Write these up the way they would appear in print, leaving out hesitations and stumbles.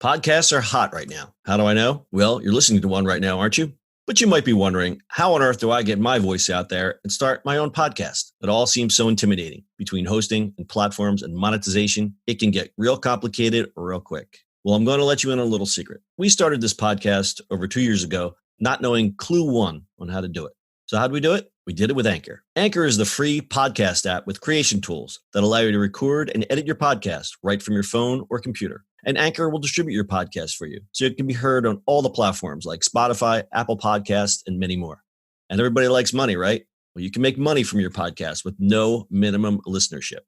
Podcasts are hot right now. How do I know? Well, you're listening to one right now, aren't you? But you might be wondering, how on earth do I get my voice out there and start my own podcast? It all seems so intimidating. Between hosting and platforms and monetization, it can get real complicated real quick. Well, I'm going to let you in on a little secret. We started this podcast over 2 years ago, not knowing clue one on how to do it. So how do we do it? We did it with Anchor. Anchor is the free podcast app with creation tools that allow you to record and edit your podcast right from your phone or computer. And Anchor will distribute your podcast for you, so it can be heard on all the platforms like Spotify, Apple Podcasts, and many more. And everybody likes money, right? Well, you can make money from your podcast with no minimum listenership.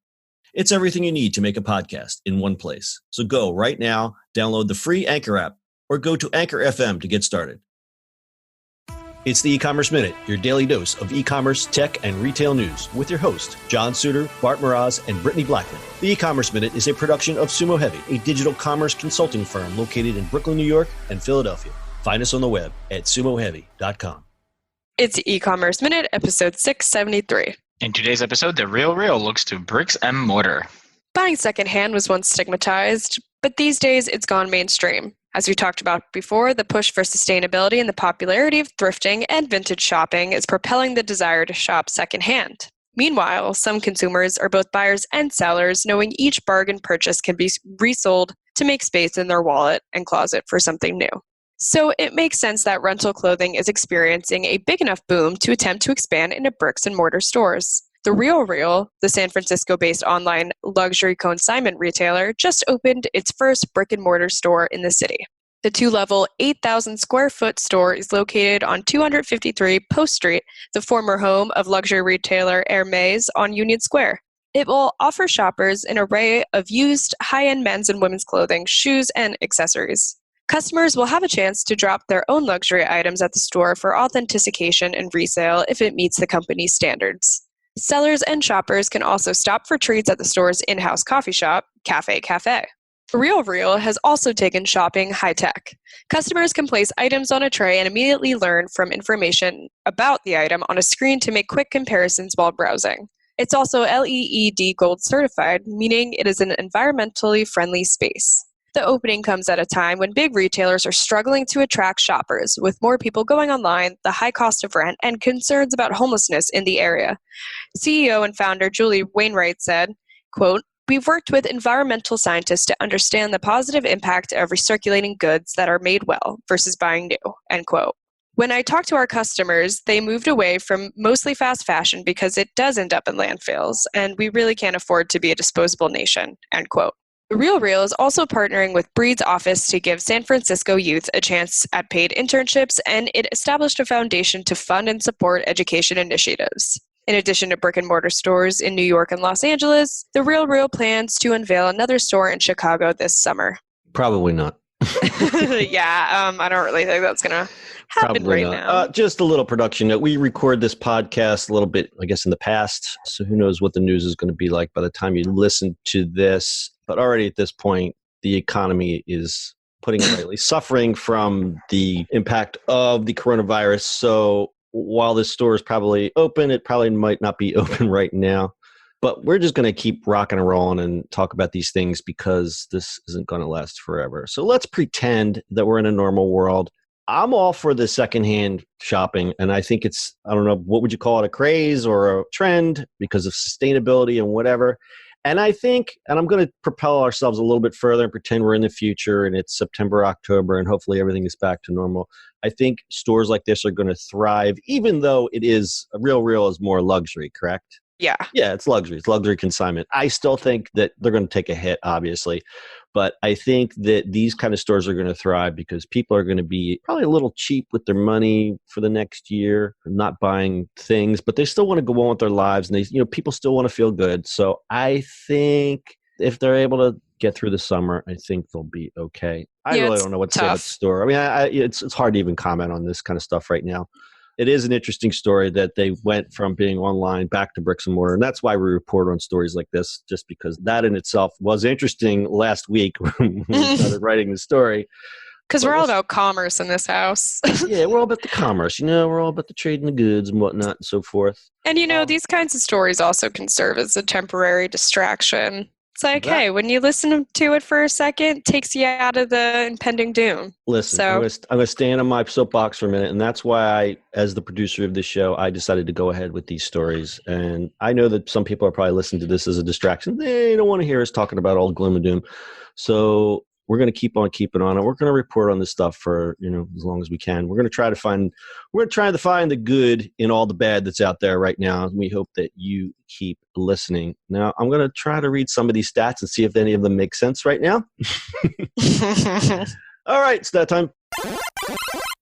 It's everything you need to make a podcast in one place. So go right now, download the free Anchor app, or go to Anchor FM to get started. It's the eCommerce Minute, your daily dose of e-commerce, tech, and retail news with your host, John Suder, Bart, Mroz, and Brittany Blackman. The eCommerce Minute is a production of SUMO Heavy, a digital commerce consulting firm located in Brooklyn, New York, and Philadelphia. Find us on the web at sumoheavy.com. It's eCommerce Minute, episode 673. In today's episode, the RealReal looks to bricks and mortar. Buying secondhand was once stigmatized, but these days it's gone mainstream. As we talked about before, the push for sustainability and the popularity of thrifting and vintage shopping is propelling the desire to shop secondhand. Meanwhile, some consumers are both buyers and sellers, knowing each bargain purchase can be resold to make space in their wallet and closet for something new. So it makes sense that rental clothing is experiencing a big enough boom to attempt to expand into bricks and mortar stores. The RealReal, the San Francisco-based online luxury consignment retailer, just opened its first brick-and-mortar store in the city. The two-level, 8,000-square-foot store is located on 253 Post Street, the former home of luxury retailer Hermes on Union Square. It will offer shoppers an array of used, high-end men's and women's clothing, shoes, and accessories. Customers will have a chance to drop their own luxury items at the store for authentication and resale if it meets the company's standards. Sellers and shoppers can also stop for treats at the store's in-house coffee shop, Cafe. RealReal has also taken shopping high-tech. Customers can place items on a tray and immediately learn from information about the item on a screen to make quick comparisons while browsing. It's also LEED Gold certified, meaning it is an environmentally friendly space. The opening comes at a time when big retailers are struggling to attract shoppers, with more people going online, the high cost of rent, and concerns about homelessness in the area. CEO and founder Julie Wainwright said, quote, "We've worked with environmental scientists to understand the positive impact of recirculating goods that are made well versus buying new," end quote. "When I talk to our customers, they moved away from mostly fast fashion because it does end up in landfills, and we really can't afford to be a disposable nation," end quote. RealReal is also partnering with Breed's office to give San Francisco youth a chance at paid internships, and it established a foundation to fund and support education initiatives. In addition to brick-and-mortar stores in New York and Los Angeles, the RealReal plans to unveil another store in Chicago this summer. Probably not. Yeah, I don't really think that's going to happen Probably right not. now. Just a little production note. We record this podcast a little bit, I guess, in the past. So who knows what the news is going to be like by the time you listen to this. But already at this point, the economy is, putting it lightly, suffering from the impact of the coronavirus. So while this store is probably open, it probably might not be open right now. But we're just going to keep rocking and rolling and talk about these things because this isn't going to last forever. So let's pretend that we're in a normal world. I'm all for the secondhand shopping, and I think it's, I don't know, what would you call it, a craze or a trend because of sustainability and whatever. And I think, and I'm going to propel ourselves a little bit further and pretend we're in the future and it's September, October, and hopefully everything is back to normal. I think stores like this are going to thrive, even though it is, RealReal is more luxury, correct? Yeah. Yeah, it's luxury. It's luxury consignment. I still think that they're going to take a hit, obviously. But I think that these kind of stores are going to thrive because people are going to be probably a little cheap with their money for the next year, not buying things, but they still want to go on with their lives, and they, people still want to feel good. So I think if they're able to get through the summer, I think they'll be okay. I really don't know what to say about the store. I mean, it's hard to even comment on this kind of stuff right now. It is an interesting story that they went from being online back to bricks and mortar. And that's why we report on stories like this, just because that in itself was interesting last week when we started writing the story. Because we're all about commerce in this house. Yeah, we're all about the commerce. We're all about the trading the goods and whatnot and so forth. And, these kinds of stories also can serve as a temporary distraction. It's like, hey, when you listen to it for a second, it takes you out of the impending doom. Listen, I'm going to stand on my soapbox for a minute, and that's why as the producer of this show, I decided to go ahead with these stories. And I know that some people are probably listening to this as a distraction. They don't want to hear us talking about all gloom and doom. So we're going to keep on keeping on it. We're going to report on this stuff for, as long as we can. We're going to try to find the good in all the bad that's out there right now. And we hope that you keep listening. Now, I'm going to try to read some of these stats and see if any of them make sense right now. All right, it's that time.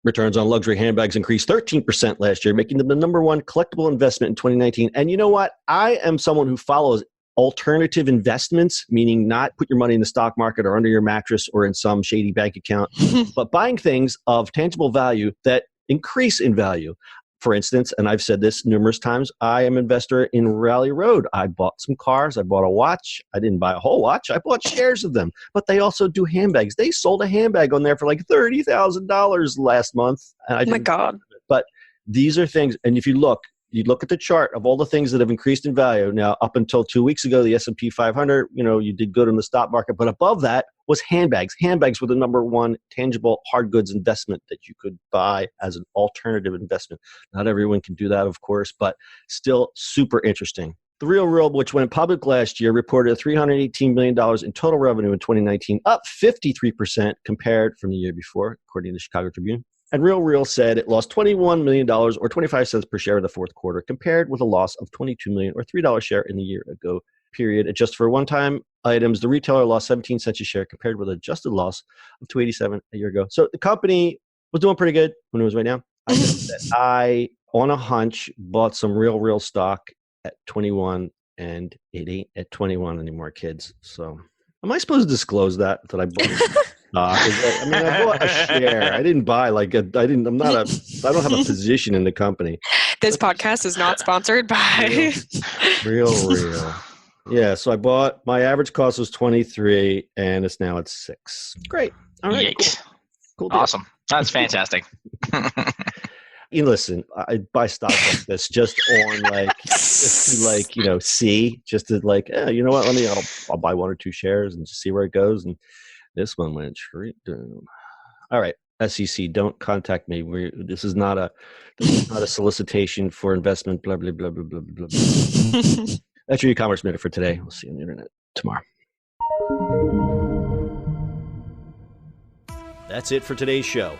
Returns on luxury handbags increased 13% last year, making them the number one collectible investment in 2019. And you know what? I am someone who follows alternative investments, meaning not put your money in the stock market or under your mattress or in some shady bank account, but buying things of tangible value that increase in value. For instance, and I've said this numerous times, I am an investor in Rally Road. I bought some cars. I bought a watch. I didn't buy a whole watch. I bought shares of them. But they also do handbags. They sold a handbag on there for like $30,000 last month. And oh my God. But these are things, and if you look at the chart of all the things that have increased in value. Now, up until 2 weeks ago, the S&P 500, you did good in the stock market. But above that was handbags. Handbags were the number one tangible hard goods investment that you could buy as an alternative investment. Not everyone can do that, of course, but still super interesting. The RealReal, which went public last year, reported $318 million in total revenue in 2019, up 53% compared from the year before, according to the Chicago Tribune. And RealReal said it lost $21 million or 25 cents per share in the fourth quarter, compared with a loss of $22 million or $3 share in the year ago period. Adjusted for one-time items, the retailer lost 17 cents a share compared with an adjusted loss of $287 a year ago. So the company was doing pretty good when it was right now. I, on a hunch, bought some RealReal stock at 21, and it ain't at 21 anymore, kids. So am I supposed to disclose that I bought I bought a share. I didn't buy I don't have a position in the company. This podcast is not sponsored by RealReal. Yeah, so I bought, my average cost was 23 and it's now at 6. Great. All right. Yikes. Cool. Awesome. That's fantastic. Listen, I buy stock like this just on see, just to you know what? I'll buy 1 or 2 shares and just see where it goes. And this one went straight down. All right, SEC, don't contact me. This is not a solicitation for investment. Blah blah blah blah blah blah. That's your e-commerce minute for today. We'll see you on the internet tomorrow. That's it for today's show.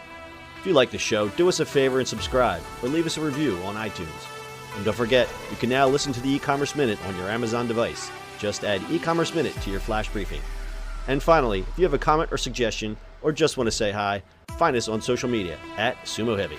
If you like the show, do us a favor and subscribe, or leave us a review on iTunes. And don't forget, you can now listen to the e-commerce minute on your Amazon device. Just add e-commerce minute to your flash briefing. And finally, if you have a comment or suggestion, or just want to say hi, find us on social media at SUMO Heavy.